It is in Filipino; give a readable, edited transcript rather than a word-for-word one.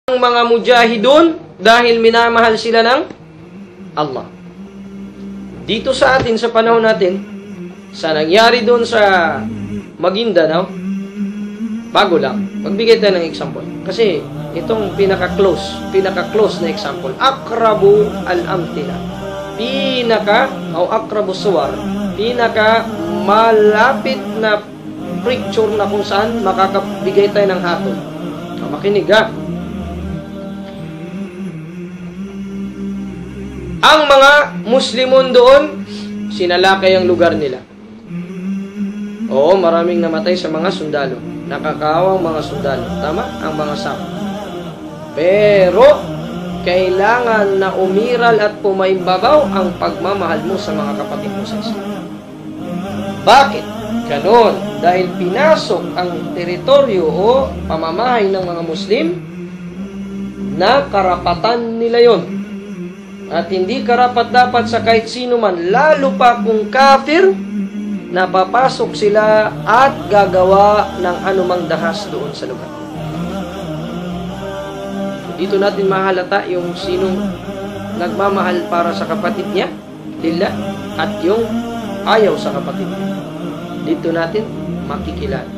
Ang mga mujahidun dahil minamahal sila ng Allah. Dito sa atin, sa panahon natin, sa nangyari doon sa Maguindanao, bago lang. Magbigay tayo ng example. Kasi itong pinaka-close na example. Akrabu al-amtila. Akrabu suwar. Pinaka-malapit na picture na kung saan makakabigay tayo ng hatol. Makinig ha. Ang mga Muslimon doon, sinalakay ang lugar nila. Oo, maraming namatay sa mga sundalo. Nakakawang mga sundalo. Tama? Ang mga sako. Pero, kailangan na umiral at pumaimbabaw ang pagmamahal mo sa mga kapatid mo sa Islam. Bakit? Ganon. Dahil pinasok ang teritoryo o pamamahay ng mga Muslim na karapatan nila yon. At hindi karapat-dapat sa kahit sino man, lalo pa kung kafir, na papasok sila at gagawa ng anumang dahas doon sa lugar. Dito natin mahalata yung sinong nagmamahal para sa kapatid niya, lillah, at yung ayaw sa kapatid niya. Dito natin makikilala.